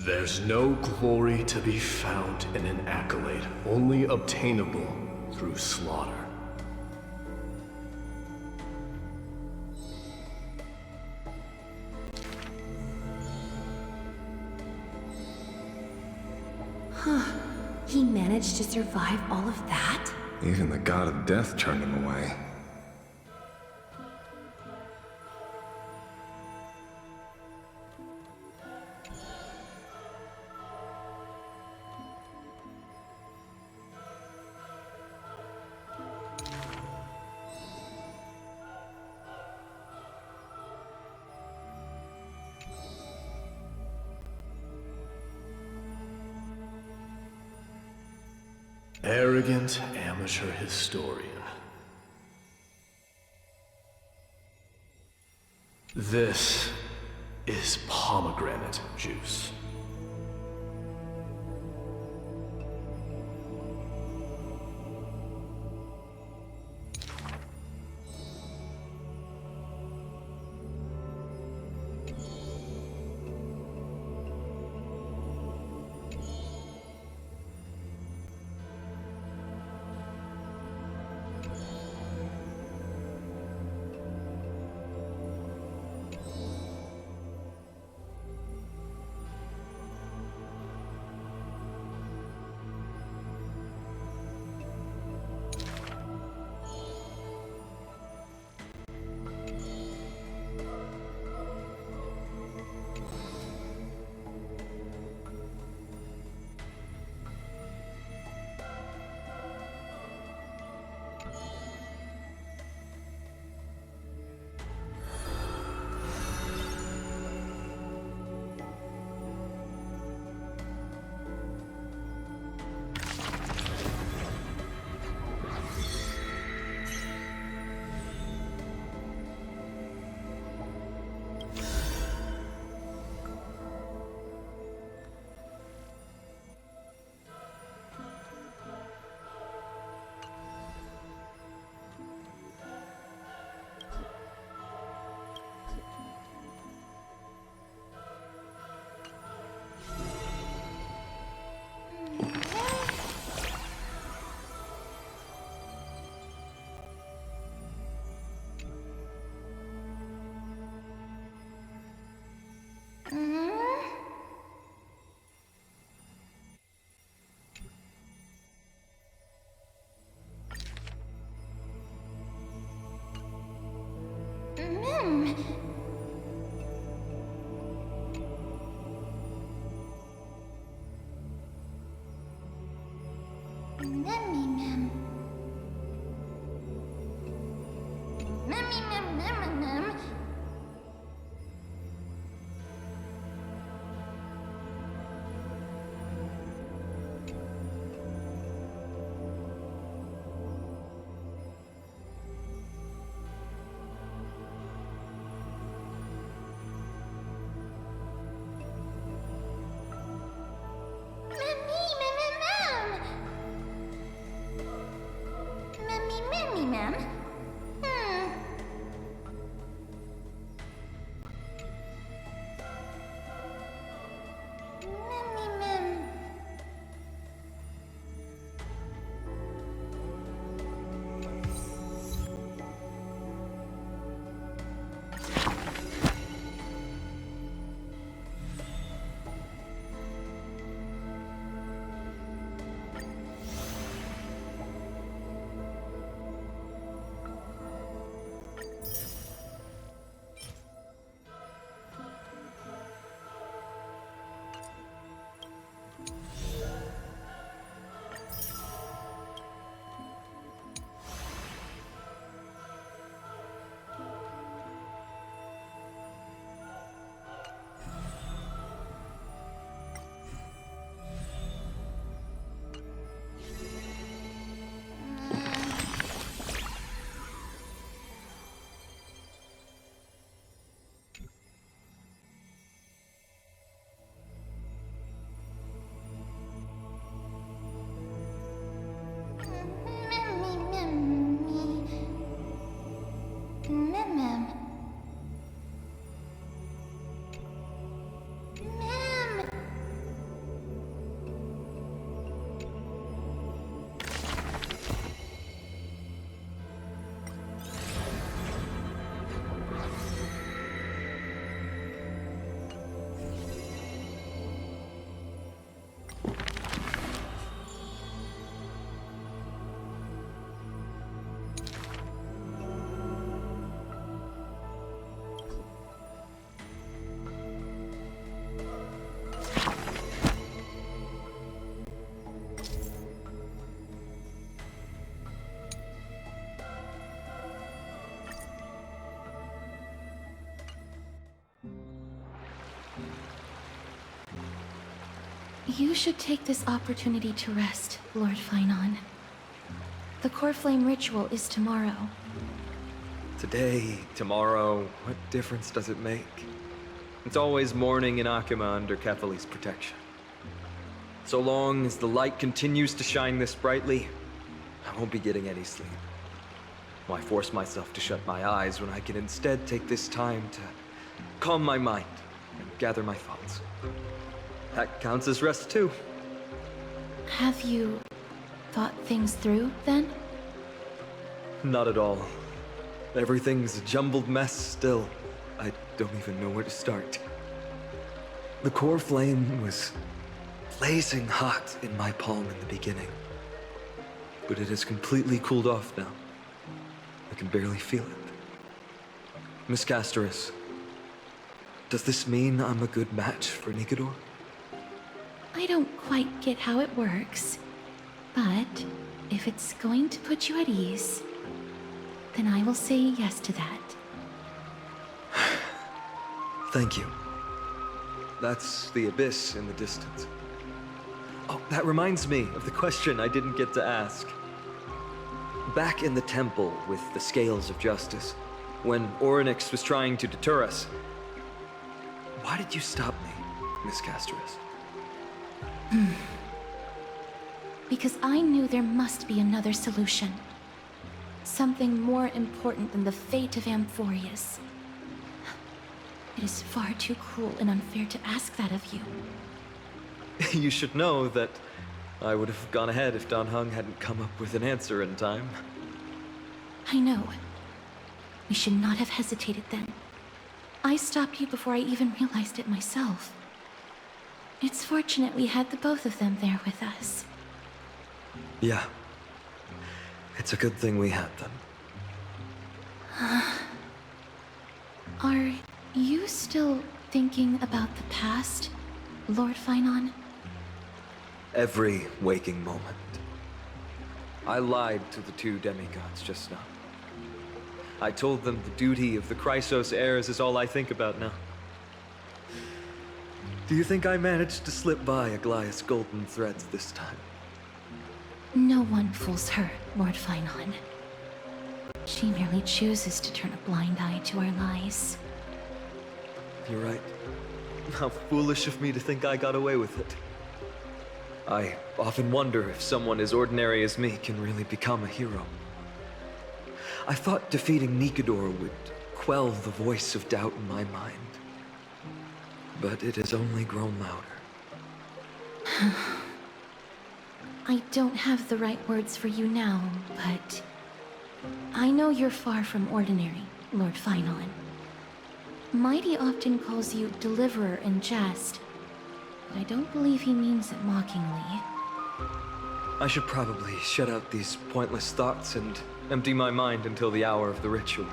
There's no glory to be found in an accolade, only obtainable through slaughter. Huh. He managed to survive all of that? Even the god of death turned him away. Arrogant amateur historian. This is pomegranate juice. Mem. Mem. You should take this opportunity to rest, Lord Finon. The Core Flame ritual is tomorrow. Today, tomorrow, what difference does it make? It's always morning in Akima under Kethali's protection. So long as the light continues to shine this brightly, I won't be getting any sleep. Why force myself to shut my eyes when I can instead take this time to calm my mind and gather my thoughts? That counts as rest too. Have you thought things through, then? Not at all. Everything's a jumbled mess still. I don't even know where to start. The core flame was blazing hot in my palm in the beginning. But it has completely cooled off now. I can barely feel it. Miss Castoris, does this mean I'm a good match for Nigador? I don't quite get how it works, but if it's going to put you at ease, then I will say yes to that. Thank you. That's the abyss in the distance. Oh, that reminds me of the question I didn't get to ask. Back in the temple with the Scales of Justice, when Orynyx was trying to deter us, why did you stop me, Miss Castoris? Because I knew there must be another solution. Something more important than the fate of Amphoreus. It is far too cruel and unfair to ask that of you. You should know that I would have gone ahead if Dan Heng hadn't come up with an answer in time. I know. We should not have hesitated then. I stopped you before I even realized it myself. It's fortunate we had the both of them there with us. Yeah. It's a good thing we had them. Are you still thinking about the past, Lord Finon? Every waking moment. I lied to the two demigods just now. I told them the duty of the Chrysos heirs is all I think about now. Do you think I managed to slip by Aglaïa's golden threads this time? No one fools her, Lord Finon. She merely chooses to turn a blind eye to our lies. You're right. How foolish of me to think I got away with it. I often wonder if someone as ordinary as me can really become a hero. I thought defeating Nikedor would quell the voice of doubt in my mind. But it has only grown louder. I don't have the right words for you now, but I know you're far from ordinary, Lord Finon. Mighty often calls you Deliverer in jest, but I don't believe he means it mockingly. I should probably shut out these pointless thoughts and empty my mind until the hour of the ritual.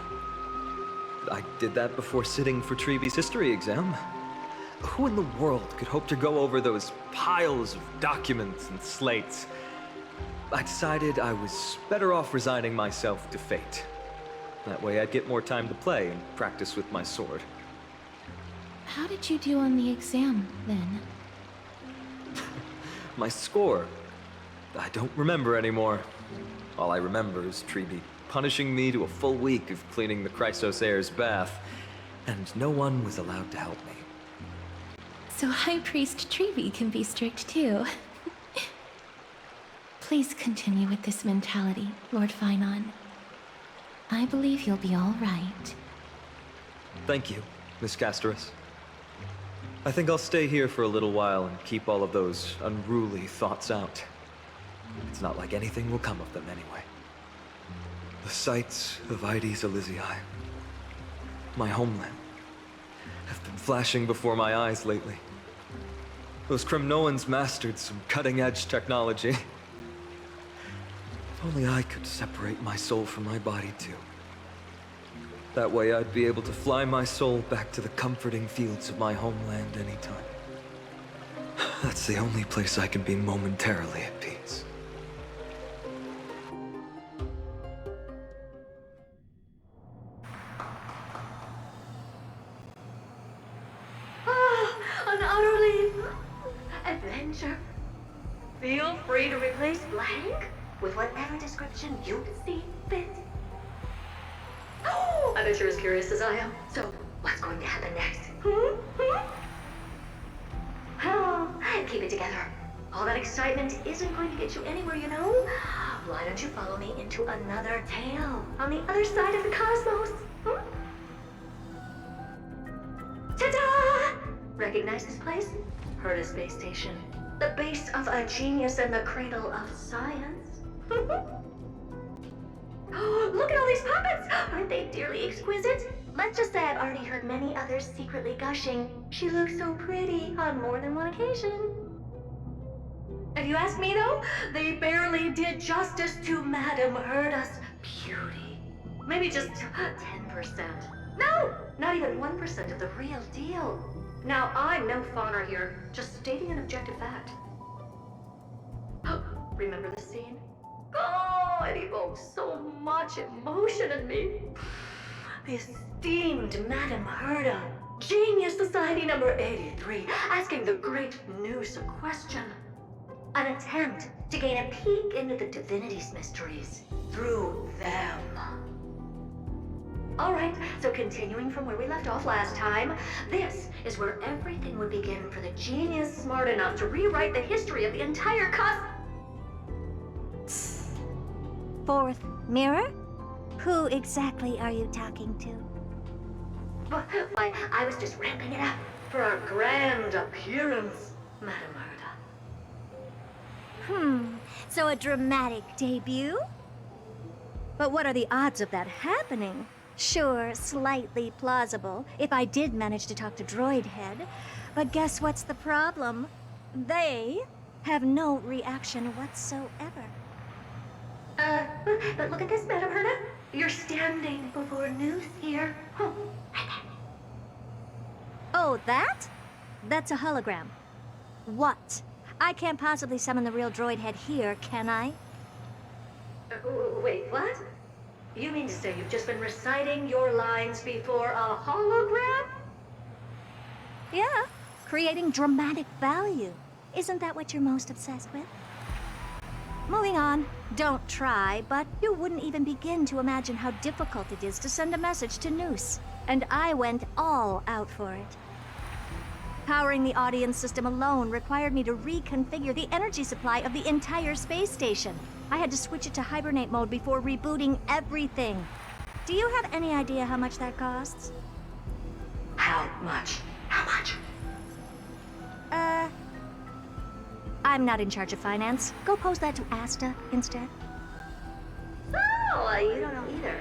I did that before sitting for Treeby's history exam. Who in the world could hope to go over those piles of documents and slates? I decided I was better off resigning myself to fate. That way I'd get more time to play and practice with my sword. How did you do on the exam, then? My score? I don't remember anymore. All I remember is Treeby punishing me to a full week of cleaning the Chrysos heir's bath, and no one was allowed to help me. So High Priest Treeby can be strict too. Please continue with this mentality, Lord Finon. I believe you'll be all right. Thank you, Miss Casterus. I think I'll stay here for a little while and keep all of those unruly thoughts out. It's not like anything will come of them anyway. The sights of Ides Elysiae, my homeland, have been flashing before my eyes lately. Those Kremnoans mastered some cutting-edge technology. If only I could separate my soul from my body too. That way I'd be able to fly my soul back to the comforting fields of my homeland anytime. That's the only place I can be momentarily at peace. An utterly adventure. Feel free to replace blank with whatever description you see fit. Oh, I bet you're as curious as I am. So, what's going to happen next? Oh, keep it together. All that excitement isn't going to get you anywhere, you know? Why don't you follow me into another tale on the other side of the cosmos? Ta-da! Recognize this place? Heard a space station. The base of a genius and the cradle of science. Look at all these puppets! Aren't they dearly exquisite? Let's just say I've already heard many others secretly gushing. She looks so pretty on more than one occasion. If you ask me though, they barely did justice to Madame Herda's beauty. Maybe just 10%. No, not even 1% of the real deal. Now, I'm no fawner here, just stating an objective fact. Remember the scene? Oh, it evokes so much emotion in me. The esteemed Madame Herda, Genius Society number 83, asking the great Noose a question. An attempt to gain a peek into the divinity's mysteries through them. Alright, so continuing from where we left off last time, this is where everything would begin for the genius smart enough to rewrite the history of the entire Fourth mirror? Who exactly are you talking to? Why, I was just ramping it up for our grand appearance, Madame Herda. So a dramatic debut? But what are the odds of that happening? Sure, slightly plausible, if I did manage to talk to Droid Head. But guess what's the problem? They have no reaction whatsoever. But look at this, Madame Herda. You're standing before Noose here. Right there. Oh, that? That's a hologram. What? I can't possibly summon the real Droid Head here, can I? Wait, what? You mean to say you've just been reciting your lines before a hologram? Yeah, creating dramatic value. Isn't that what you're most obsessed with? Moving on. Don't try, but you wouldn't even begin to imagine how difficult it is to send a message to Noose. And I went all out for it. Powering the audience system alone required me to reconfigure the energy supply of the entire space station. I had to switch it to hibernate mode before rebooting everything. Do you have any idea how much that costs? How much? How much? I'm not in charge of finance. Go pose that to Asta instead. Oh, you don't know either.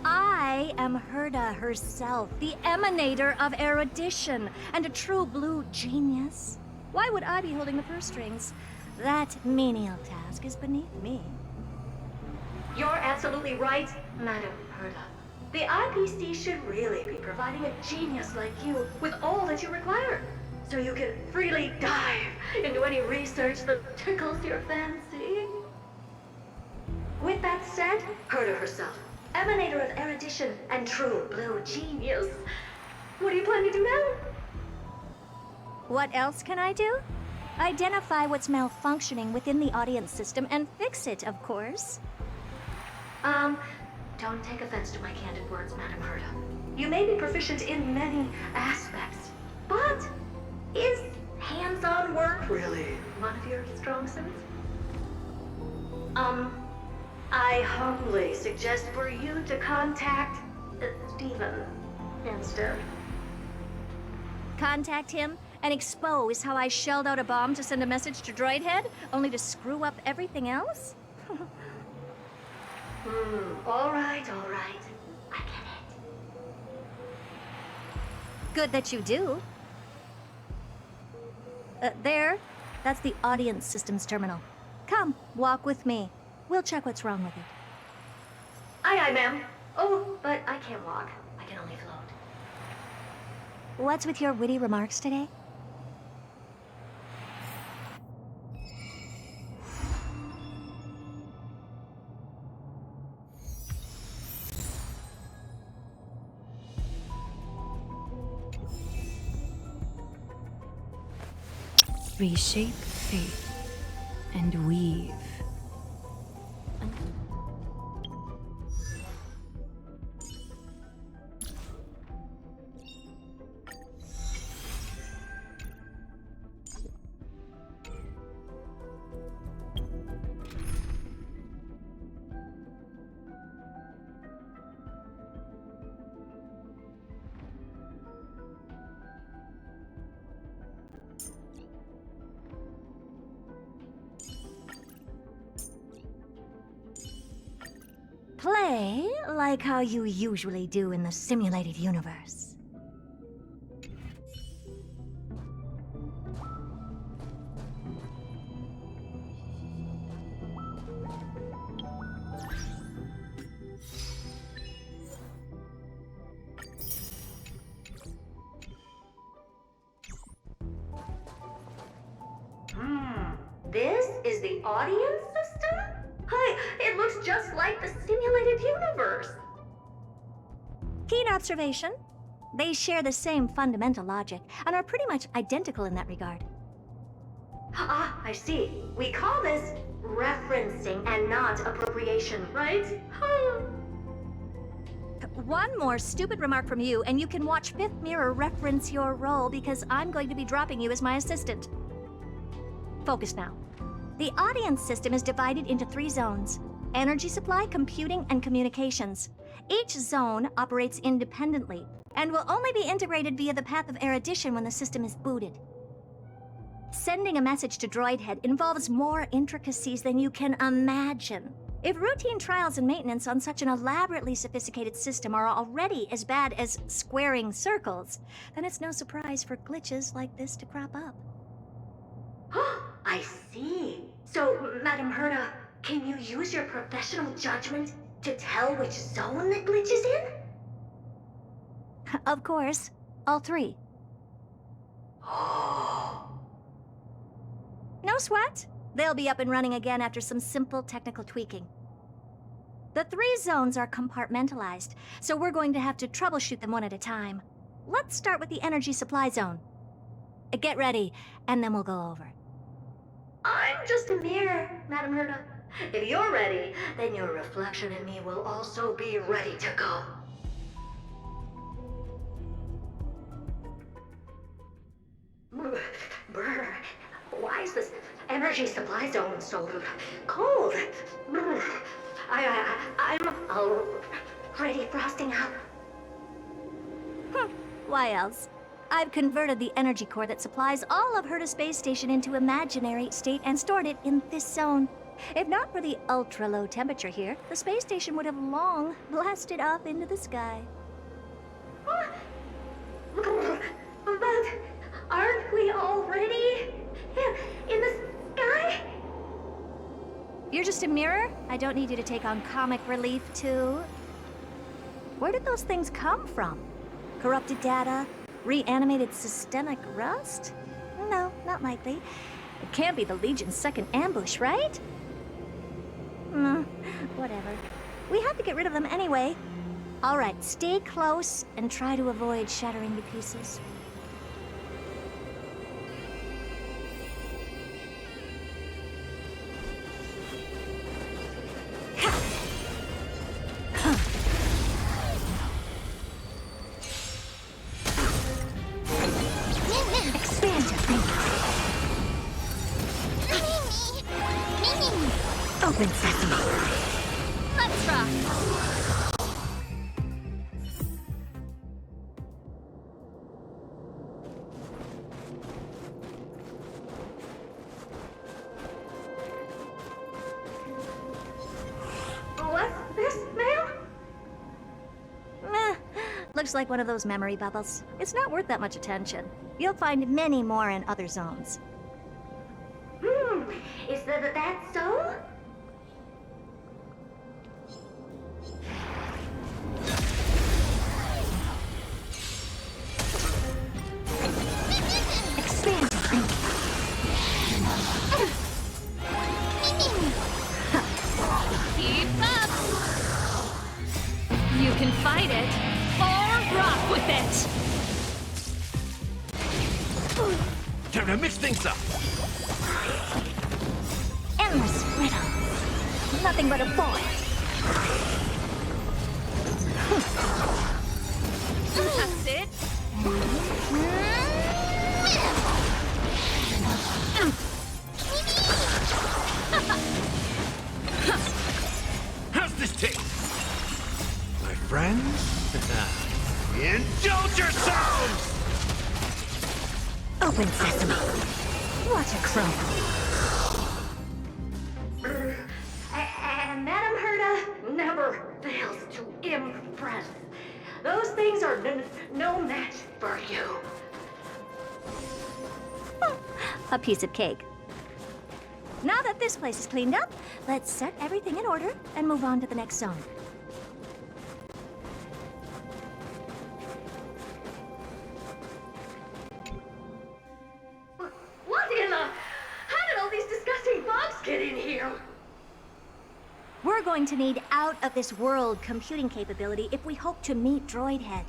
I am Herda herself, the emanator of erudition, and a true blue genius. Why would I be holding the purse strings? That menial task is beneath me. You're absolutely right, Madam Herda. The IPC should really be providing a genius like you with all that you require, so you can freely dive into any research that tickles your fancy. With that said, Herda herself, emanator of erudition and true blue genius, what do you plan to do now? What else can I do? Identify what's malfunctioning within the audience system and fix it, of course. Don't take offense to my candid words, Madam Herda. You may be proficient in many aspects, but is hands-on work really one of your strong suits? I humbly suggest for you to contact Steven instead. Contact him and expose how I shelled out a bomb to send a message to Droidhead, only to screw up everything else? All right. I get it. Good that you do. There. That's the audience systems terminal. Come, walk with me. We'll check what's wrong with it. Aye, ma'am. Oh, but I can't walk. I can only float. What's with your witty remarks today? Reshape faith and weave. Play like how you usually do in the simulated universe. This is the audience system? Hi, it looks just like the simulated universe. Keen observation. They share the same fundamental logic and are pretty much identical in that regard. Ah, I see. We call this referencing and not appropriation, right? One more stupid remark from you, and you can watch Fifth Mirror reference your role because I'm going to be dropping you as my assistant. Focus now. The audience system is divided into 3 zones: energy supply, computing, and communications. Each zone operates independently and will only be integrated via the path of erudition when the system is booted. Sending a message to Droidhead involves more intricacies than you can imagine. If routine trials and maintenance on such an elaborately sophisticated system are already as bad as squaring circles, then it's no surprise for glitches like this to crop up. I see. So, Madam Herda, can you use your professional judgment to tell which zone the glitch is in? Of course, all 3. No sweat. They'll be up and running again after some simple technical tweaking. The 3 zones are compartmentalized, so we're going to have to troubleshoot them one at a time. Let's start with the energy supply zone. Get ready, and then we'll go over. I'm just a mirror, Madam Herda. If you're ready, then your reflection in me will also be ready to go. Brr, why is this energy supply zone so cold? Brr, I'm already frosting out. Why else? I've converted the energy core that supplies all of Herda Space Station into imaginary state and stored it in this zone. If not for the ultra-low temperature here, the space station would have long blasted off into the sky. But aren't we already in the sky? You're just a mirror? I don't need you to take on comic relief, too. Where did those things come from? Corrupted data? Reanimated systemic rust? No, not likely. It can't be the Legion's second ambush, right? Whatever. We have to get rid of them anyway. All right, stay close and try to avoid shattering to pieces. Expand your thinking. Open sesame. Let's rock. What's this, ma'am? Looks like one of those memory bubbles. It's not worth that much attention. You'll find many more in other zones. Is that so? Expand your thinking. Keep up! You can fight it, or rock with it! Time to mix things up! Endless riddle. Nothing but a void. That's it! How's this taste? My friends? Indulge yourselves! Open sesame. Watch it crumble. And Madam Herda never fails to impress. Those things are no match for you. A piece of cake. Now that this place is cleaned up, let's set everything in order and move on to the next zone. What in the... How did all these disgusting bugs get in here? We're going to need out-of-this-world computing capability if we hope to meet Droidhead.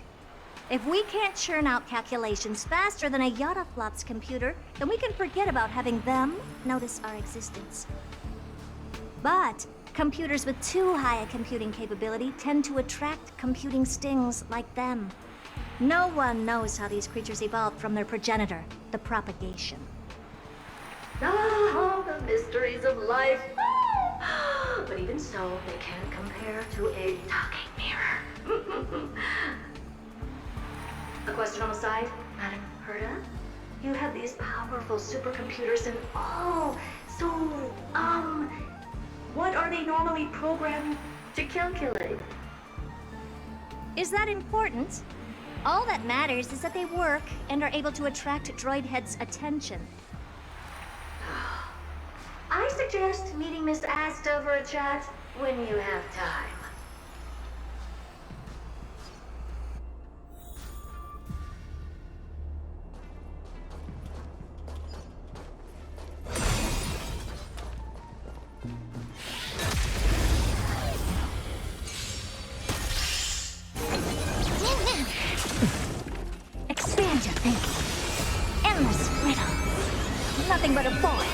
If we can't churn out calculations faster than a Yottaflop's computer, then we can forget about having them notice our existence. But computers with too high a computing capability tend to attract computing stings like them. No one knows how these creatures evolved from their progenitor, the propagation. Ah, the mysteries of life. But even so, they can't compare to a talking mirror. A question on the side, Madam Herda? You have these powerful supercomputers and so, what are they normally programmed to calculate? Is that important? All that matters is that they work and are able to attract Droidhead's attention. I suggest meeting Miss Asta for a chat when you have time. but a foil.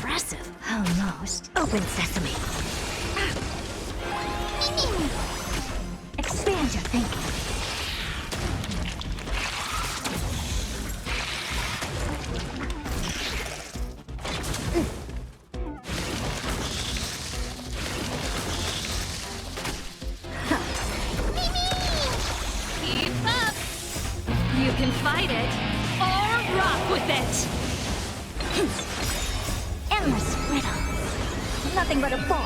Impressive. Almost. Open sesame. Expand your thinking. Keep up! You can fight it, or rock with it! Endless riddles. Nothing but a foil.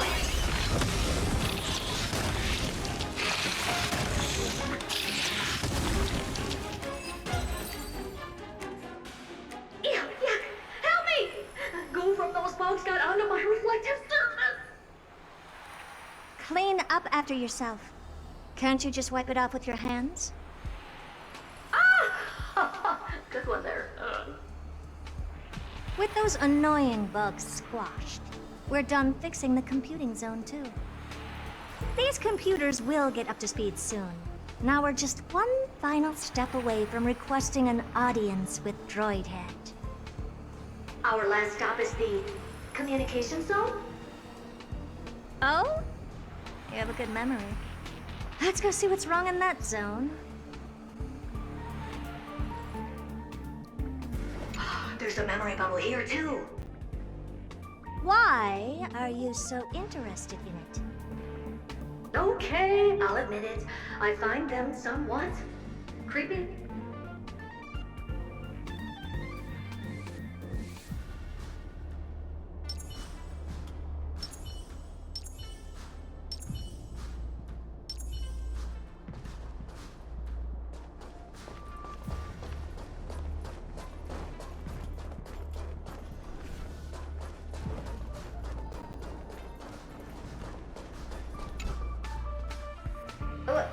Yuck, yuck! Help me! Go from those bugs got onto my reflective surface! Clean up after yourself. Can't you just wipe it off with your hands? Ah! Good one there. With those annoying bugs squashed, we're done fixing the computing zone too. These computers will get up to speed soon. Now we're just one final step away from requesting an audience with Droidhead. Our last stop is the communication zone? Oh? You have a good memory. Let's go see what's wrong in that zone. There's a memory bubble here too. Why are you so interested in it? Okay, I'll admit it. I find them somewhat creepy.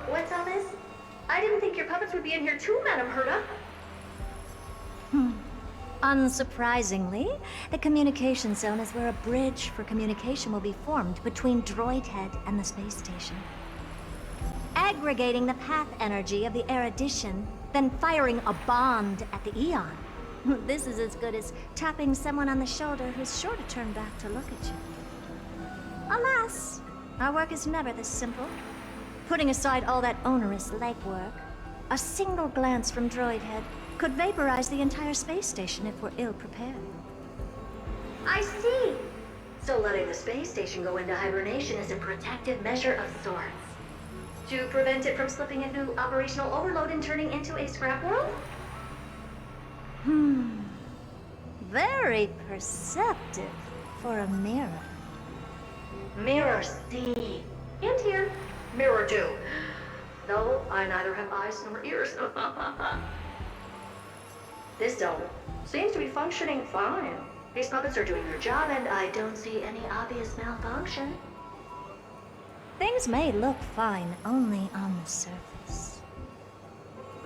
What's all this? I didn't think your puppets would be in here too, Madam Herta. Unsurprisingly, the communication zone is where a bridge for communication will be formed between Droidhead and the space station. Aggregating the path energy of the erudition, then firing a bond at the Eon. This is as good as tapping someone on the shoulder who's sure to turn back to look at you. Alas, our work is never this simple. Putting aside all that onerous legwork, a single glance from Droidhead could vaporize the entire space station if we're ill-prepared. I see. So letting the space station go into hibernation is a protective measure of sorts. To prevent it from slipping into operational overload and turning into a scrap world? Very perceptive for a mirror. Mirror see. And here. Mirror do. Though I neither have eyes nor ears. This zone seems to be functioning fine. These puppets are doing their job and I don't see any obvious malfunction. Things may look fine only on the surface.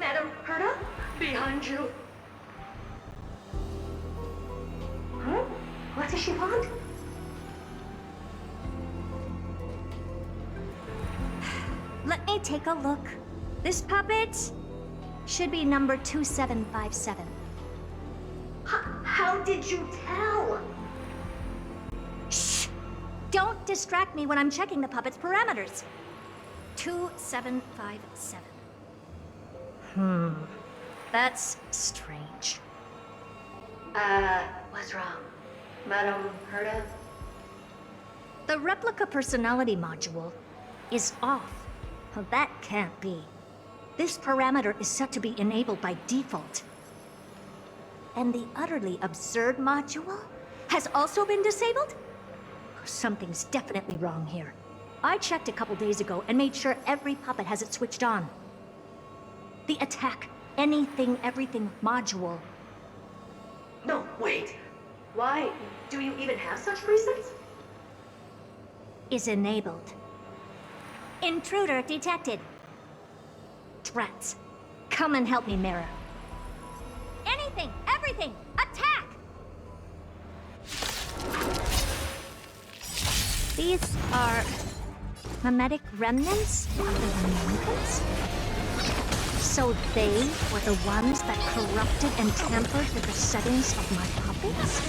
Madam Herta, behind you. Huh? What does she want? Let me take a look. This puppet should be number 2757. How did you tell? Shh! Don't distract me when I'm checking the puppet's parameters. 2757. That's strange. What's wrong? Madam Herta? The replica personality module is off. Well, that can't be. This parameter is set to be enabled by default. And the utterly absurd module has also been disabled? Something's definitely wrong here. I checked a couple days ago and made sure every puppet has it switched on. The attack, anything, everything module No, wait. Why? Do you even have such presets? Is enabled. Intruder detected. Threats. Come and help me, Mirror. Anything, everything, attack! These are mimetic remnants of the Americans? So they were the ones that corrupted and tampered with the settings of my puppets?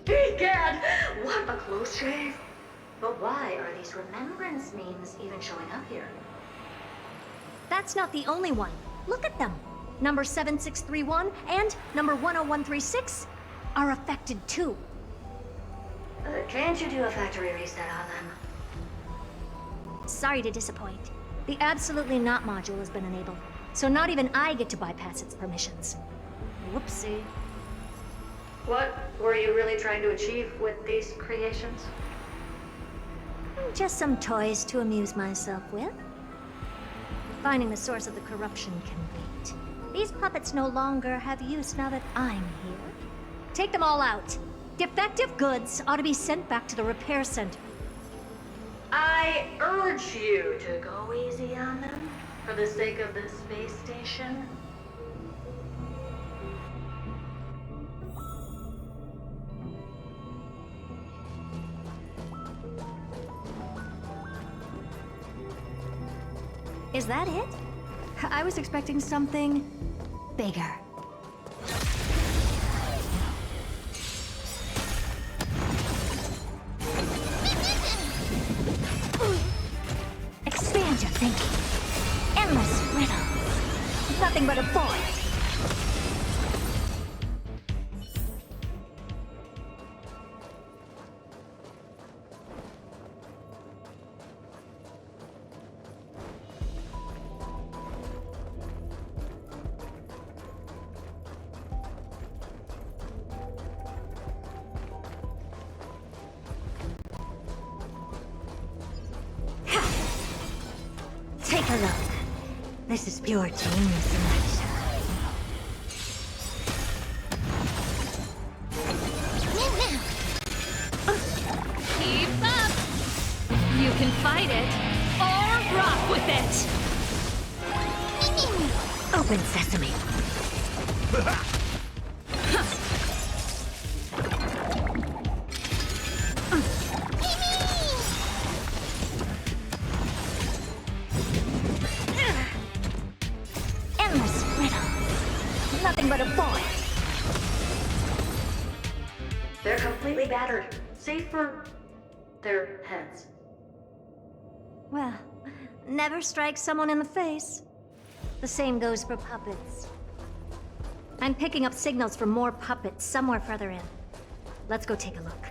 Egad! What a close shave! But why are these remembrance memes even showing up here? That's not the only one. Look at them. Number 7631 and number 10136 are affected too. Can't you do a factory reset on them? Sorry to disappoint. The Absolutely Not module has been enabled, so not even I get to bypass its permissions. Whoopsie. What were you really trying to achieve with these creations? Just some toys to amuse myself with. Finding the source of the corruption can wait. These puppets no longer have use now that I'm here. Take them all out. Defective goods ought to be sent back to the repair center. I urge you to go easy on them for the sake of the space station. Is that it? I was expecting something bigger. Expand your thinking. Endless riddles. Nothing but a void. Take a look. This is pure genius in action. Keep up! You can fight it, or rock with it! Open sesame. Endless riddle. Nothing but a void. They're completely battered, save for their heads. Well, never strike someone in the face. The same goes for puppets. I'm picking up signals from more puppets somewhere further in. Let's go take a look.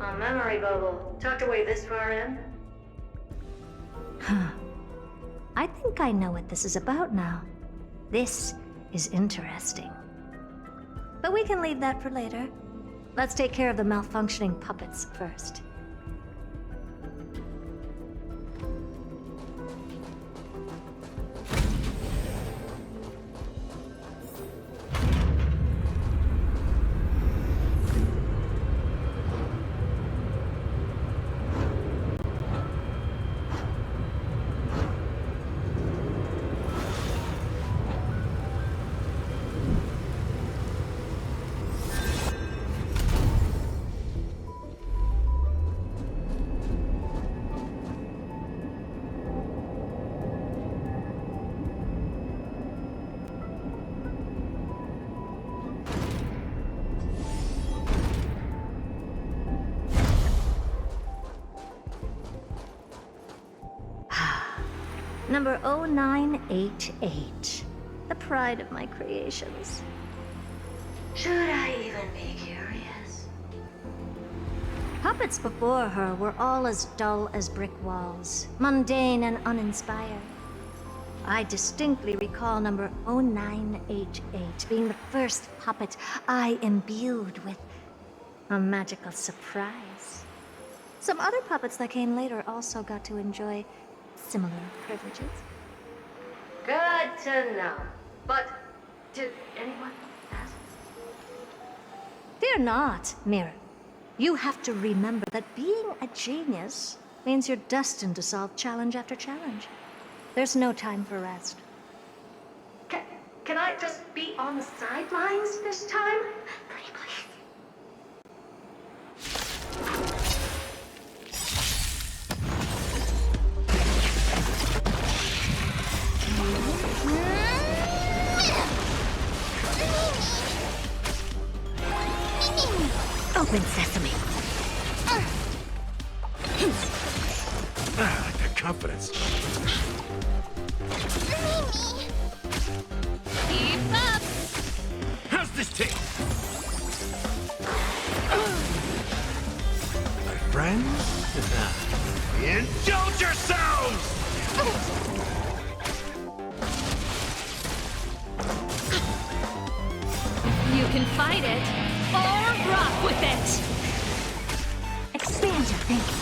A memory bubble, tucked away this far in. Huh. I think I know what this is about now. This is interesting. But we can leave that for later. Let's take care of the malfunctioning puppets first. Number 0988. The pride of my creations. Should I even be curious? Puppets before her were all as dull as brick walls, mundane and uninspired. I distinctly recall number 0988 being the first puppet I imbued with A magical surprise. Some other puppets that came later also got to enjoy similar privileges. Good to know. But did anyone ask? Fear not, Mirror. You have to remember that being a genius means you're destined to solve challenge after challenge. There's no time for rest. Can I just be on the sidelines this time? Pretty please. Open sesame. I like that confidence. Keep up! How's this taste? My friends? Indulge yourselves! You can fight it, or rock with it! Expand your thinking.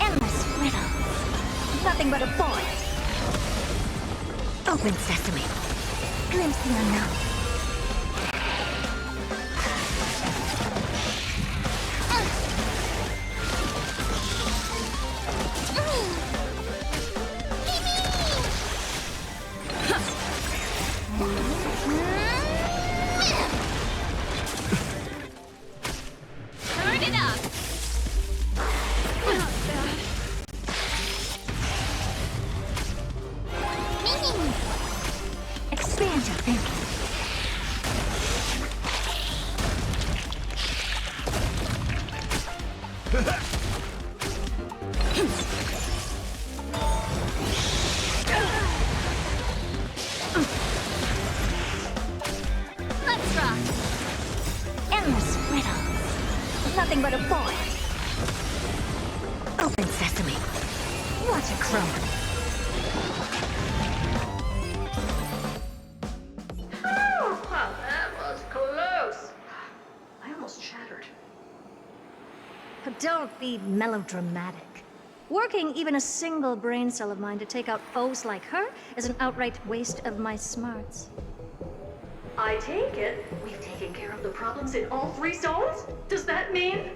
Endless riddles. Nothing but a void. Open sesame. Glimpse the unknown. Turn it up! Expand your thinking. Let's rock! Endless riddles. Nothing but a void. Open sesame. Watch it crumble. Oh, wow, that was close. I almost shattered. Don't be melodramatic. Working even a single brain cell of mine to take out foes like her is an outright waste of my smarts. I take it we've taken care of the problems in all 3 zones? Does that mean?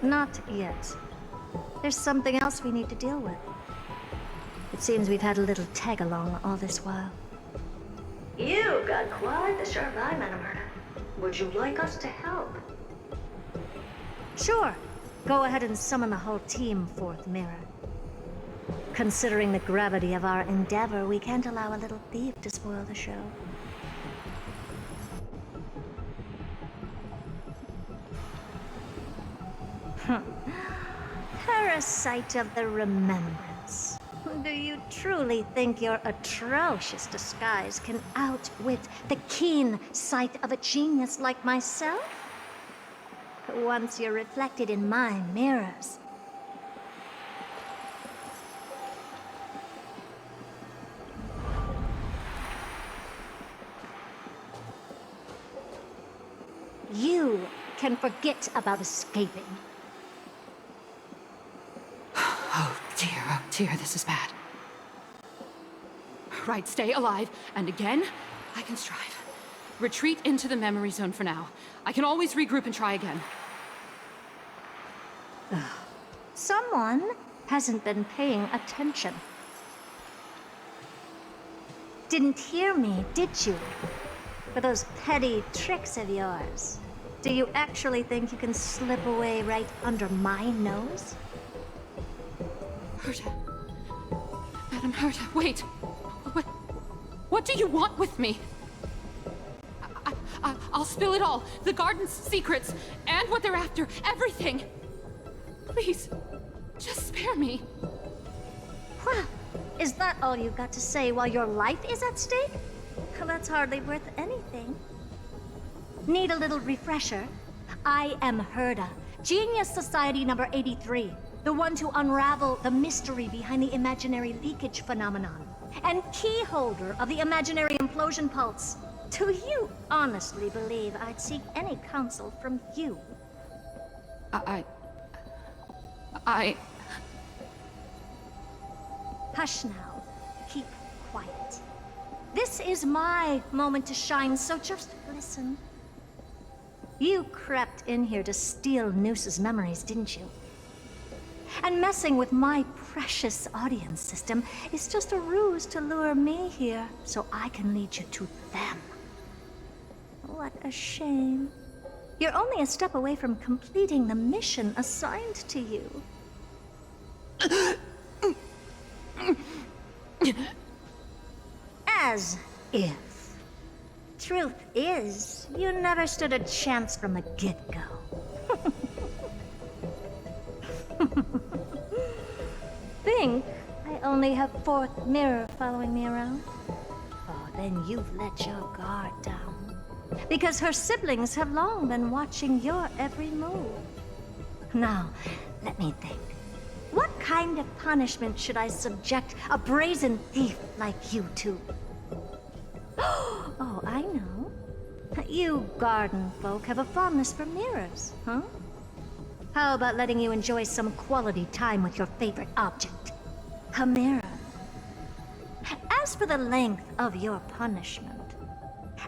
Not yet. There's something else we need to deal with. It seems we've had a little tag-along all this while. You got quite the sharp eye, Madam Herta. Would you like us to help? Sure. Go ahead and summon the whole team forth, Mirror. Considering the gravity of our endeavor, we can't allow a little thief to spoil the show. Parasite of the Remembrance. Do you truly think your atrocious disguise can outwit the keen sight of a genius like myself? Once you're reflected in my mirrors. You can forget about escaping. Oh dear, this is bad. Right, stay alive, and again, I can strive. Retreat into the memory zone for now. I can always regroup and try again. Someone hasn't been paying attention. Didn't hear me, did you? For those petty tricks of yours. Do you actually think you can slip away right under my nose? Herta. Madam Herta, wait. What do you want with me? I'll spill it all. The garden's secrets, and what they're after. Everything. Please, just spare me. Well, is that all you've got to say while your life is at stake? Well, that's hardly worth anything. Need a little refresher? I am Herta, Genius Society number 83, the one to unravel the mystery behind the imaginary leakage phenomenon. and key holder of the imaginary implosion pulse. Do you honestly believe I'd seek any counsel from you? Hush now. Keep quiet. This is my moment to shine, so just listen. You crept in here to steal Noose's memories, didn't you? And messing with my precious audience system is just a ruse to lure me here so I can lead you to them. What a shame. You're only a step away from completing the mission assigned to you. As if. Truth is, you never stood a chance from the get-go. Think I only have fourth mirror following me around? Oh, then you've let your guard down. Because her siblings have long been watching your every move. Now, let me think. What kind of punishment should I subject a brazen thief like you to? Oh, I know. You garden folk have a fondness for mirrors, huh? How about letting you enjoy some quality time with your favorite object? A mirror. As for the length of your punishment,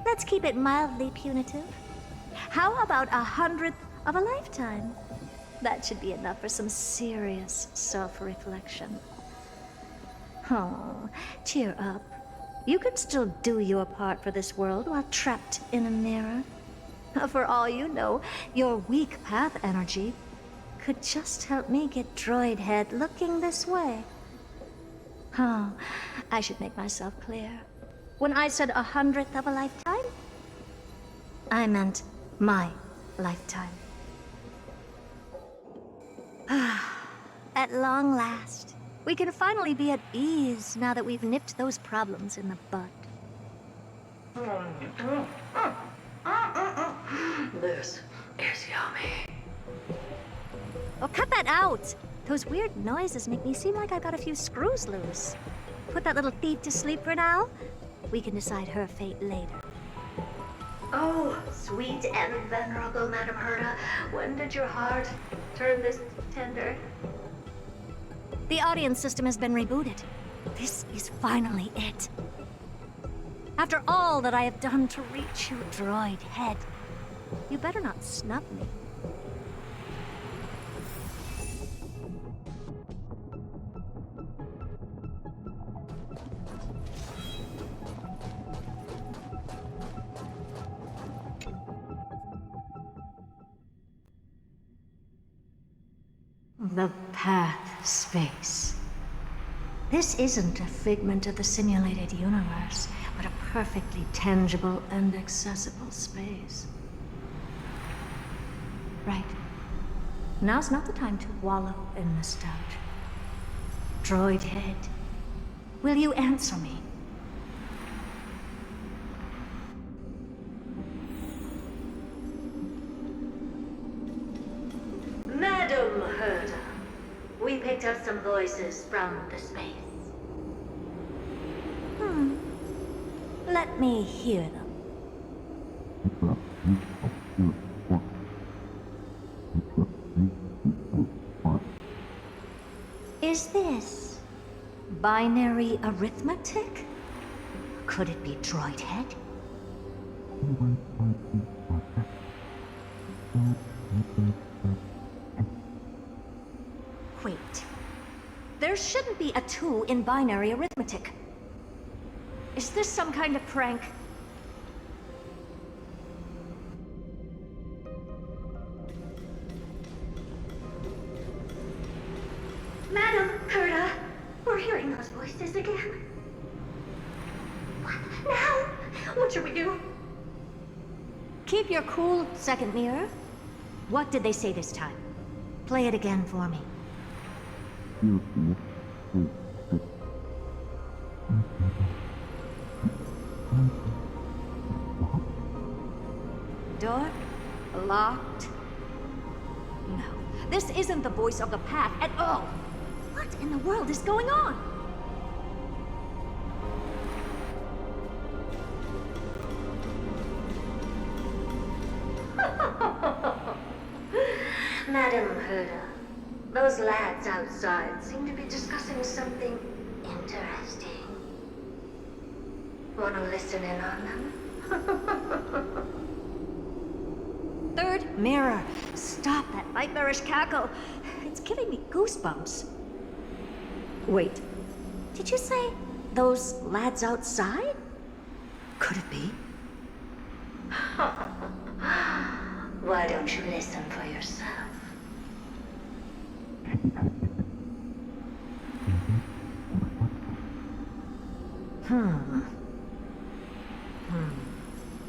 let's keep it mildly punitive. How about 100th of a lifetime? That should be enough for some serious self-reflection. Oh, cheer up. You can still do your part for this world while trapped in a mirror. For all you know, your weak path energy could just help me get Droid Head looking this way. Oh, I should make myself clear. When I said 100th of a lifetime, I meant my lifetime. At long last, we can finally be at ease now that we've nipped those problems in the bud. This is yummy. Oh, cut that out! Those weird noises make me seem like I've got a few screws loose. Put that little thief to sleep for now. We can decide her fate later. Oh, sweet and venerable Madam Herta, when did your heart turn this tender? The audience system has been rebooted. This is finally it. After all that I have done to reach you, Droid Head, you better not snub me. The path space. This isn't a figment of the simulated universe, but a perfectly tangible and accessible space. Right. Now's not the time to wallow in nostalgia. Droid Head, will you answer me? Madam Herta, we picked up some voices from the space. Let me hear them. Is this binary arithmetic? Could it be Droid Head? Wait. There shouldn't be a 2 in binary arithmetic. Is this some kind of prank? Madam Herta, we're hearing those voices again. What now? What should we do? Keep your cool, second mirror. What did they say this time? Play it again for me. Door locked? No, this isn't the voice of the path at all. What in the world is going on? Madam Herda, those lads outside seem to be discussing something interesting. Want to listen in on them? Third mirror, stop that nightmarish cackle. It's giving me goosebumps. Wait, did you say those lads outside? Could it be? Why don't you listen for yourself?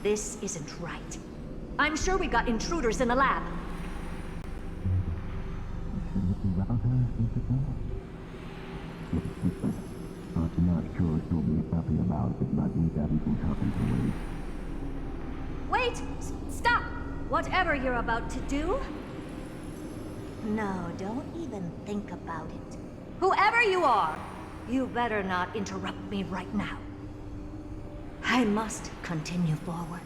This isn't right. I'm sure we've got intruders in the lab. Wait! Stop! Whatever you're about to do. No, don't even think about it. Whoever you are, you better not interrupt me right now. I must continue forward.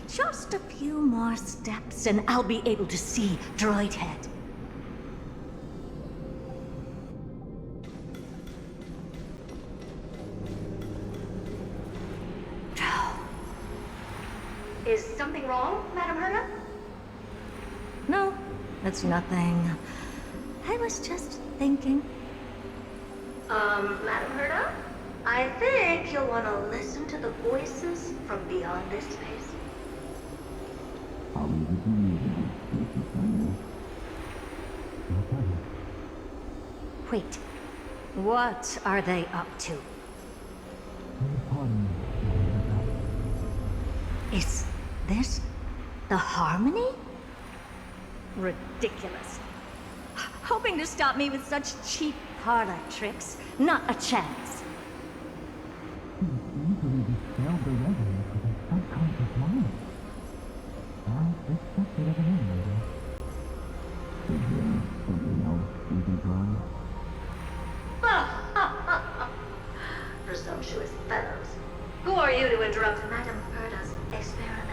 Just a few more steps and I'll be able to see Droid Head. Is something wrong, Madam Herda? No, it's nothing. I was just thinking. Madam Herda? I think you'll want to listen to the voices from beyond this space. Wait, what are they up to? Is this the Harmony? Ridiculous. Hoping to stop me with such cheap parlor tricks. Not a chance. Presumptuous fellows. Who are you to interrupt Madam Herda's experiment?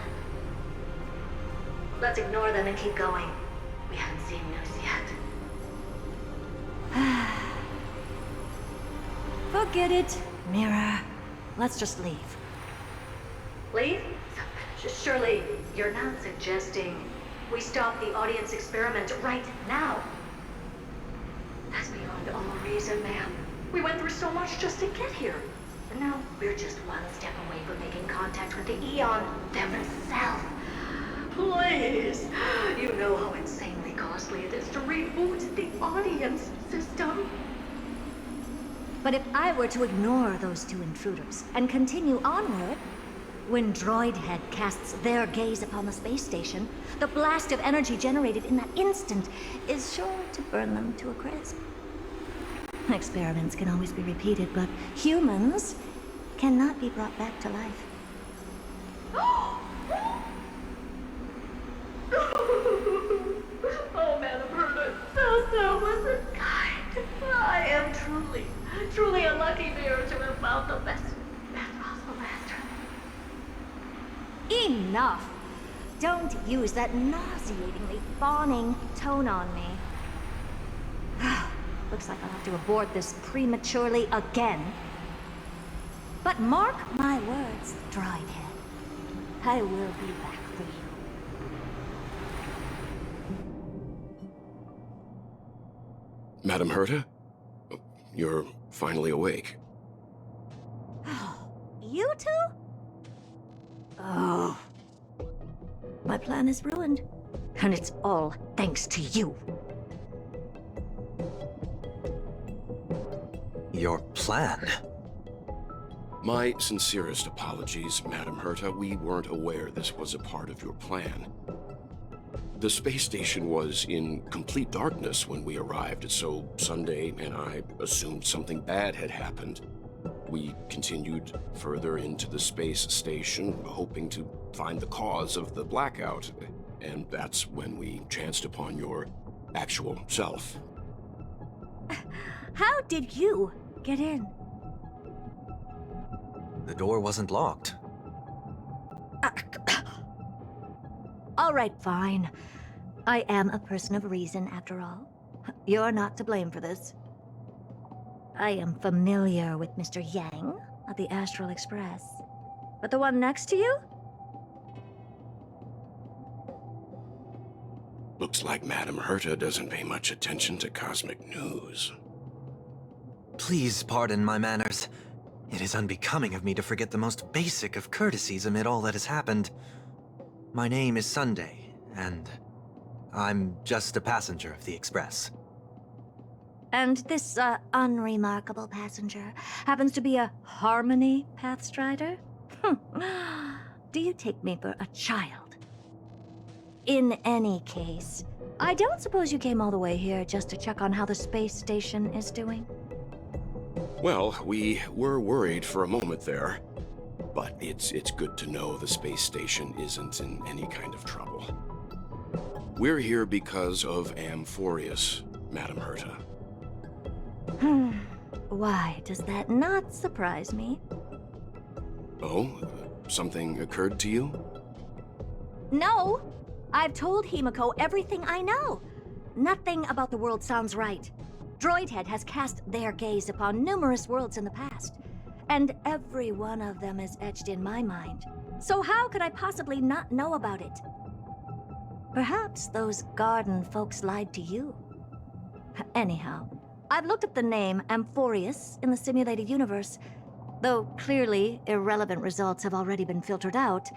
Let's ignore them and keep going. We haven't seen news yet. Forget it, Mirror. Let's just leave. Leave? Surely you're not suggesting we stop the audience experiment right now? That's beyond all reason, ma'am. We went through so much just to get here. And now we're just one step away from making contact with the Eon themselves. Please! You know how insanely costly it is to reboot the audience system. But if I were to ignore those two intruders and continue onward, when Droid Head casts their gaze upon the space station, the blast of energy generated in that instant is sure to burn them to a crisp. Experiments can always be repeated, but humans cannot be brought back to life. Oh, Madam Herda, so wasn't kind. I am truly a lucky bear to have found the best possible master. Enough! Don't use that nauseatingly fawning tone on me. Looks like I'll have to abort this prematurely again. But mark my words, Droid Head. I will be back for you. Madam Herta? You're finally awake. You two? Oh. My plan is ruined. And it's all thanks to you. Your plan? My sincerest apologies, Madam Herta. We weren't aware this was a part of your plan. The space station was in complete darkness when we arrived, so Sunday and I assumed something bad had happened. We continued further into the space station, hoping to find the cause of the blackout, and that's when we chanced upon your actual self. How did you get in? The door wasn't locked. All right, fine. I am a person of reason, after all. You're not to blame for this. I am familiar with Mr. Yang at the Astral Express. But the one next to you? Looks like Madame Herta doesn't pay much attention to cosmic news. Please pardon my manners. It is unbecoming of me to forget the most basic of courtesies amid all that has happened. My name is Sunday, and I'm just a passenger of the Express. And this, unremarkable passenger happens to be a Harmony Pathstrider? Do you take me for a child? In any case, I don't suppose you came all the way here just to check on how the space station is doing? Well, we were worried for a moment there, but it's good to know the space station isn't in any kind of trouble. We're here because of Amphoreus, Madame Herta. Why does that not surprise me? Oh, something occurred to you? No! I've told Himiko everything I know. Nothing about the world sounds right. Droidhead has cast their gaze upon numerous worlds in the past, and every one of them is etched in my mind. So how could I possibly not know about it? Perhaps those garden folks lied to you. Anyhow, I've looked up the name Amphoreus in the simulated universe. Though clearly irrelevant results have already been filtered out,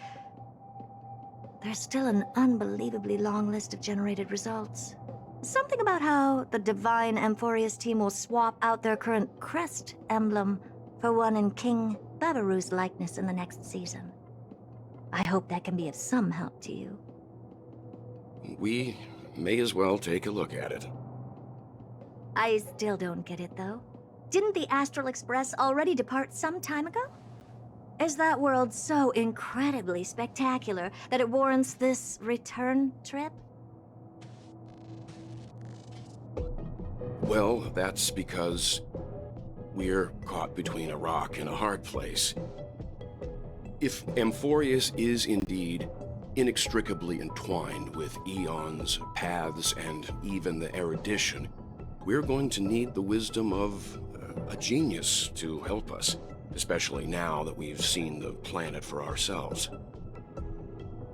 there's still an unbelievably long list of generated results. Something about how the Divine Amphoreus team will swap out their current crest emblem for one in King Babaru's likeness in the next season. I hope that can be of some help to you. We may as well take a look at it. I still don't get it, though. Didn't the Astral Express already depart some time ago? Is that world so incredibly spectacular that it warrants this return trip? Well, that's because we're caught between a rock and a hard place. If Amphoreus is indeed inextricably entwined with eons, paths, and even the erudition, we're going to need the wisdom of a genius to help us, especially now that we've seen the planet for ourselves.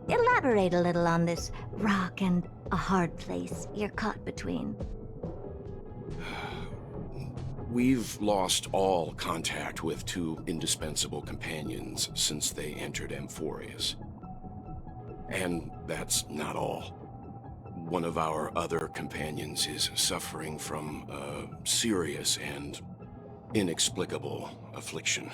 Elaborate a little on this rock and a hard place you're caught between. We've lost all contact with two indispensable companions since they entered Amphoreus. And that's not all. One of our other companions is suffering from a serious and inexplicable affliction.